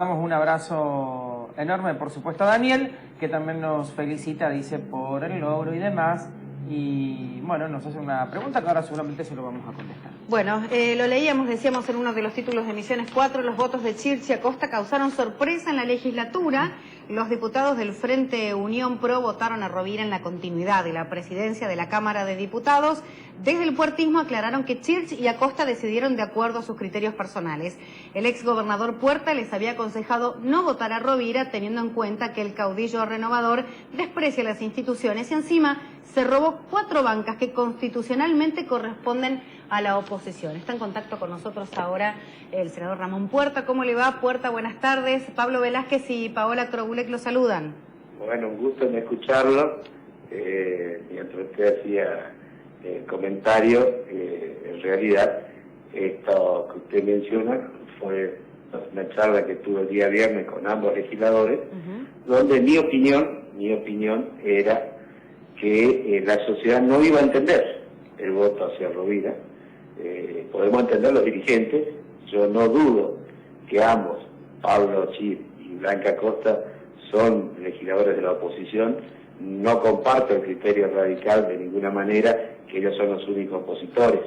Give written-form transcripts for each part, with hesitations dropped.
Damos un abrazo enorme, por supuesto, a Daniel, que también nos felicita, dice, por el logro y demás. Y bueno, nos hace una pregunta que ahora seguramente se lo vamos a contestar. Bueno, lo leíamos, decíamos en uno de los títulos de Misiones 4, los votos de Chirchi Acosta causaron sorpresa en la legislatura. Los diputados del Frente Unión Pro votaron a Rovira en la continuidad de la presidencia de la Cámara de Diputados. Desde el puertismo aclararon que Chirchi y Acosta decidieron de acuerdo a sus criterios personales. El exgobernador Puerta les había aconsejado no votar a Rovira, teniendo en cuenta que el caudillo renovador desprecia las instituciones y encima se robó 4 bancas que constitucionalmente corresponden a la oposición. Está en contacto con nosotros ahora el senador Ramón Puerta. ¿Cómo le va, Puerta? Buenas tardes. Pablo Velázquez y Paola Trogulek lo saludan. Bueno, un gusto en escucharlo. Mientras usted hacía el comentario, en realidad, esto que usted menciona fue una charla que tuve el día viernes con ambos legisladores, donde mi opinión era que la sociedad no iba a entender el voto hacia Rovira. Podemos entender los dirigentes. Yo no dudo que ambos, Pablo Chir y Blanca Acosta, son legisladores de la oposición. No comparto el criterio radical de ninguna manera, que ellos son los únicos opositores.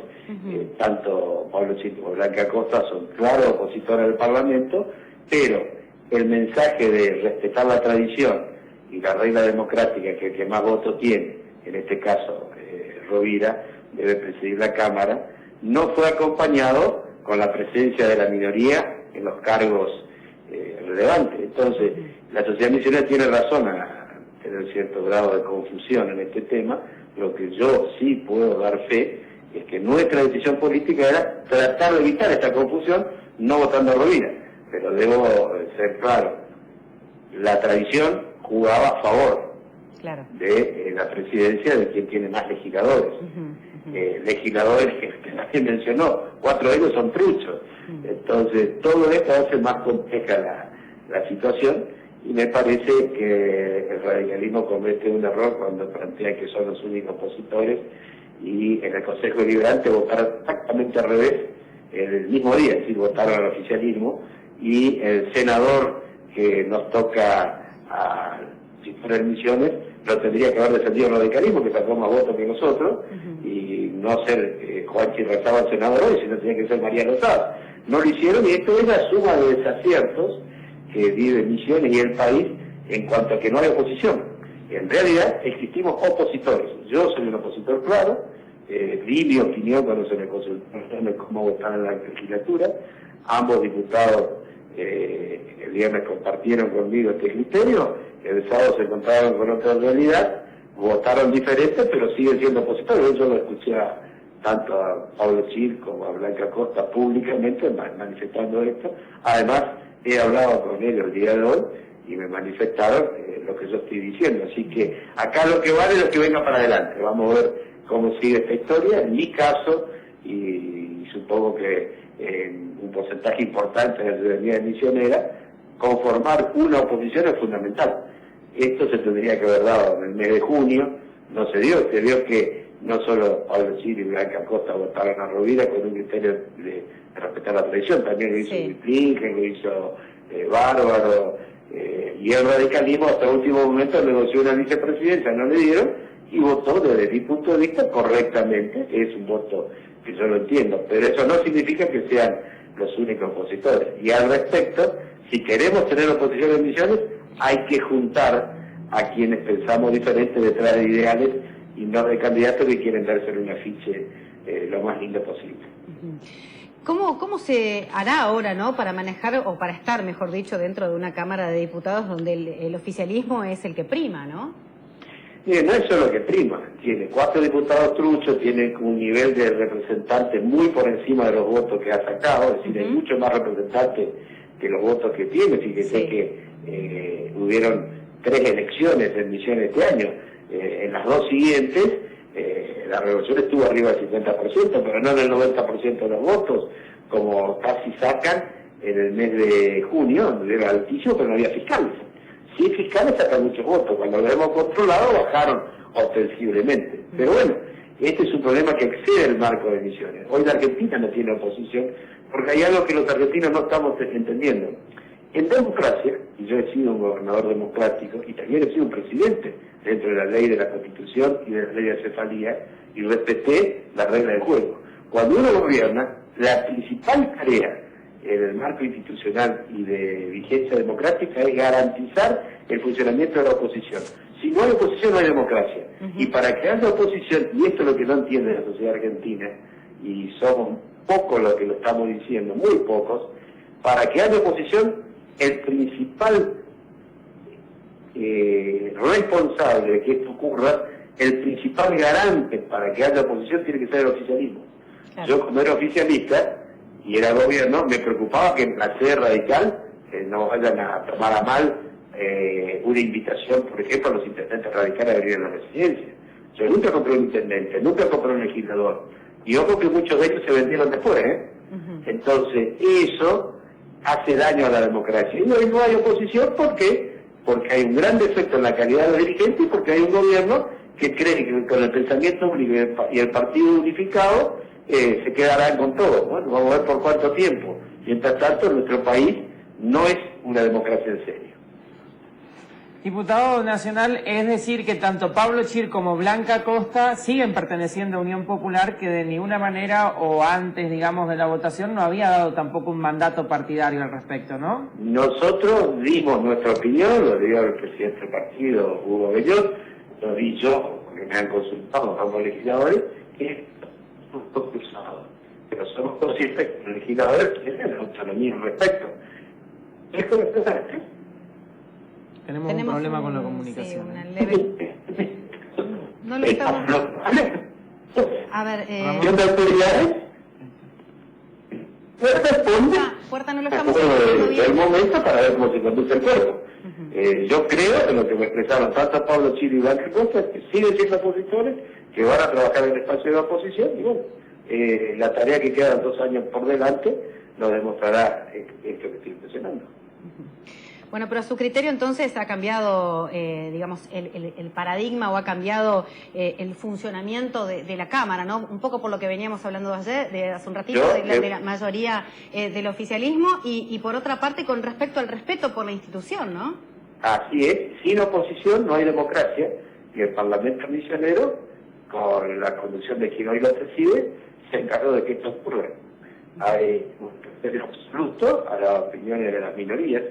Tanto Pablo Chir como Blanca Acosta son claros opositores del Parlamento, pero el mensaje de respetar la tradición y la regla democrática, que el que más votos tiene, en este caso Rovira, debe presidir la Cámara, no fue acompañado con la presencia de la minoría en los cargos relevantes. Entonces, la sociedad misionera tiene razón a tener cierto grado de confusión en este tema. Lo que yo sí puedo dar fe es que nuestra decisión política era tratar de evitar esta confusión no votando a Rovira. Pero debo ser claro, la tradición jugaba a favor de la presidencia de quien tiene más legisladores. Legisladores que nadie mencionó, 4 de ellos son truchos. Entonces, todo esto hace más compleja la situación, y me parece que el radicalismo comete un error cuando plantea que son los únicos opositores, y en el Consejo Deliberante votaron exactamente al revés el mismo día, es decir, votaron al oficialismo, y el senador que nos toca si fuera en Misiones, lo tendría que haber defendido el radicalismo, que sacó más votos que nosotros, y no ser Juanchi Rezaba el senador hoy, sino tenía que ser María Lozada. No lo hicieron, y esto es la suma de desaciertos que vive Misiones y el país en cuanto a que no hay oposición. En realidad existimos opositores. Yo soy un opositor claro, di mi opinión cuando se me consultó cómo votar en la legislatura. Ambos diputados el viernes compartieron conmigo este criterio, el sábado se encontraron con otra realidad, votaron diferente, pero siguen siendo opositores. Yo lo escuché tanto a Pablo Chir como a Blanca Acosta públicamente manifestando esto. Además, he hablado con ellos el día de hoy y me manifestaron lo que yo estoy diciendo. Así que acá lo que vale es lo que venga para adelante. Vamos a ver cómo sigue esta historia. En mi caso, y supongo que un porcentaje importante de la ciudadanía misionera, conformar una oposición es fundamental. Esto se tendría que haber dado en el mes de junio, no se dio. Se vio que no solo Pablo Chir y Blanca Acosta votaron a Rovira con un criterio de respetar la tradición, también lo hizo Wittlinger, lo hizo Bárbaro, y el radicalismo hasta el último momento negoció una vicepresidencia, no le dieron, y votó desde mi punto de vista correctamente. Es un voto que yo lo entiendo, pero eso no significa que sean los únicos opositores. Y al respecto, si queremos tener oposición en Misiones, hay que juntar a quienes pensamos diferente detrás de ideales y no de candidatos que quieren darse un afiche lo más lindo posible. ¿Cómo se hará ahora, no, para manejar, o para estar, mejor dicho, dentro de una Cámara de Diputados donde el oficialismo es el que prima, no? Mire, no es solo que prima, tiene 4 diputados truchos, tiene un nivel de representantes muy por encima de los votos que ha sacado, es decir, hay mucho más representantes que los votos que tiene. Fíjese que hubieron 3 elecciones en Misiones este año. En las 2 siguientes, la revolución estuvo arriba del 50%, pero no en el 90% de los votos, como casi sacan en el mes de junio, donde era altísimo, pero no había fiscales. Si fiscales sacan muchos votos, cuando lo hemos controlado bajaron ostensiblemente. Pero bueno, este es un problema que excede el marco de Misiones. Hoy la Argentina no tiene oposición, porque hay algo que los argentinos no estamos entendiendo. En democracia, y yo he sido un gobernador democrático, y también he sido un presidente dentro de la ley de la Constitución y de la ley de acefalía, y respeté la regla del juego. Cuando uno gobierna, la principal tarea en el marco institucional y de vigencia democrática es garantizar el funcionamiento de la oposición. Si no hay oposición, no hay democracia. Y para que haya oposición, y esto es lo que no entiende la sociedad argentina, y somos pocos los que lo estamos diciendo, muy pocos, para que haya oposición, el principal responsable de que esto ocurra, el principal garante para que haya oposición tiene que ser el oficialismo. Claro. Yo, como era oficialista y era gobierno, me preocupaba que en la sede radical no vayan a tomar a mal una invitación, por ejemplo, a los intendentes radicales a venir a la residencia. Yo nunca compré un intendente, nunca compré un legislador. Y ojo que muchos de ellos se vendieron después, ¿eh? Entonces, eso hace daño a la democracia. Y no hay oposición, ¿por qué? Porque hay un gran defecto en la calidad de los dirigentes y porque hay un gobierno que cree que con el pensamiento único y el partido unificado se quedarán con todo. Bueno, vamos a ver por cuánto tiempo. Mientras tanto, nuestro país no es una democracia en serio. Diputado nacional, es decir que tanto Pablo Chir como Blanca Costa siguen perteneciendo a Unión Popular, que de ninguna manera o antes, digamos, de la votación no había dado tampoco un mandato partidario al respecto, ¿no? Nosotros dimos nuestra opinión, lo dio el presidente del partido, Hugo Bellot, lo di yo, porque me han consultado ambos legisladores, que somos cruzados, pero somos conscientes que los legisladores tienen autonomía al respecto. ¿Esto es interesante? Tenemos un problema con la comunicación. Sí, una leve... No lo estamos... A ver, ¿de autoridades? Puerta no lo estamos escuchando bien. Es el momento para ver cómo se conduce el cuerpo. Yo creo, en lo que me expresaron tanto Pablo Chir y Blanca Costa, que siguen siendo opositores, que van a trabajar en el espacio de la oposición, y bueno, la tarea que queda 2 años por delante nos demostrará esto que estoy mencionando. Bueno, pero a su criterio entonces ha cambiado, digamos, el paradigma o ha cambiado el funcionamiento de la Cámara, ¿no? Un poco por lo que veníamos hablando ayer, hace un ratito, de la mayoría del oficialismo y por otra parte con respecto al respeto por la institución, ¿no? Así es, sin oposición no hay democracia y el Parlamento misionero, con la conducción de quien hoy lo preside, se encargó de que esto ocurra. Hay un respeto absoluto a las opiniones de las minorías.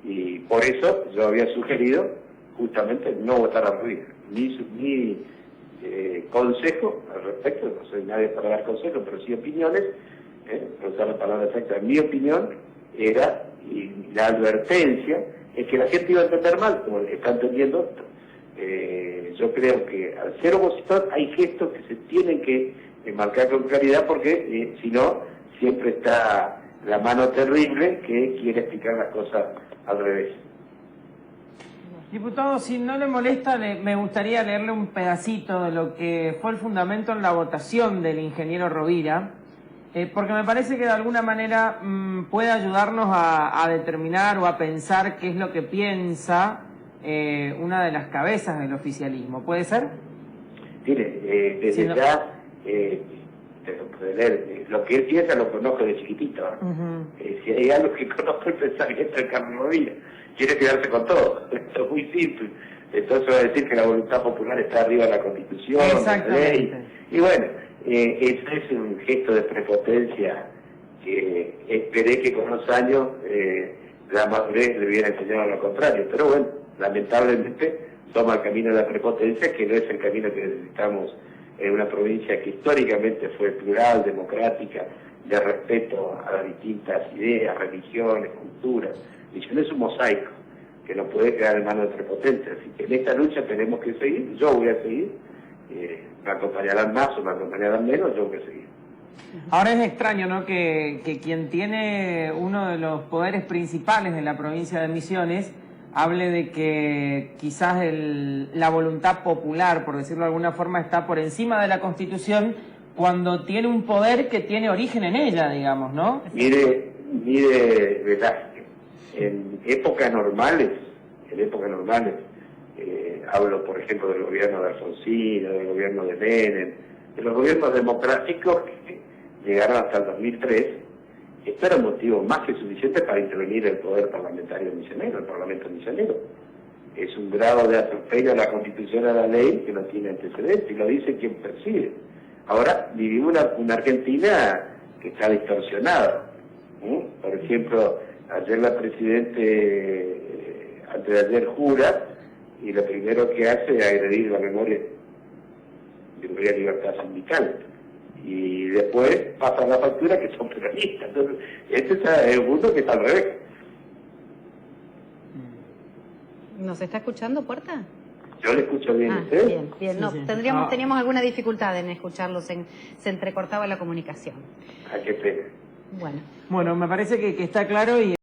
Y por eso yo había sugerido justamente no votar a Ruiz. Mi consejo al respecto, no soy nadie para dar consejos, pero sí opiniones, para usar la palabra exacta, mi opinión era, y la advertencia, es que la gente iba a entender mal, como está entendiendo esto. Yo creo que al ser opositor hay gestos que se tienen que marcar con claridad porque si no, siempre está la mano terrible que quiere explicar las cosas al revés. Diputado, si no le molesta, me gustaría leerle un pedacito de lo que fue el fundamento en la votación del ingeniero Rovira, porque me parece que de alguna manera puede ayudarnos a determinar o a pensar qué es lo que piensa una de las cabezas del oficialismo. ¿Puede ser? Mire, desde ya... lo que él piensa lo conozco de chiquitito. Si hay algo que conozco el pensamiento de Carlos Rovira, quiere quedarse con todo. Esto es muy simple. Entonces va a decir que la voluntad popular está arriba de la Constitución, de la ley. Y bueno, ese es un gesto de prepotencia que esperé que con los años la madurez le hubiera enseñado lo contrario. Pero bueno, lamentablemente toma el camino de la prepotencia, que no es el camino que necesitamos en una provincia que históricamente fue plural, democrática, de respeto a las distintas ideas, religiones, culturas. Misión es un mosaico que no puede quedar en manos de prepotentes. Así que en esta lucha tenemos que seguir, yo voy a seguir, me acompañarán más o me acompañarán menos, yo voy a seguir. Ahora es extraño, ¿no?, que quien tiene uno de los poderes principales de la provincia de Misiones hable de que quizás la voluntad popular, por decirlo de alguna forma, está por encima de la Constitución cuando tiene un poder que tiene origen en ella, digamos, ¿no? Mire, Velázquez, en épocas normales, hablo por ejemplo del gobierno de Alfonsín, del gobierno de Menem, de los gobiernos democráticos que llegaron hasta el 2003, Esto era un motivo más que suficiente para intervenir el poder parlamentario misionero, el Parlamento misionero. Es un grado de atropello a la Constitución, a la ley, que no tiene antecedentes, y lo dice quien persigue. Ahora, vivimos una Argentina que está distorsionada. Por ejemplo, ayer la Presidente, antes de ayer, jura, y lo primero que hace es agredir la memoria de la libertad sindical. Y después pasan la factura que son peronistas. Entonces, este es un mundo que está al revés. ¿Nos está escuchando, Puerta? Yo le escucho bien a usted. Bien, bien. Sí, No, sí. teníamos alguna dificultad en escucharlos, se entrecortaba la comunicación. ¿A qué pena? Bueno. Bueno, me parece que está claro y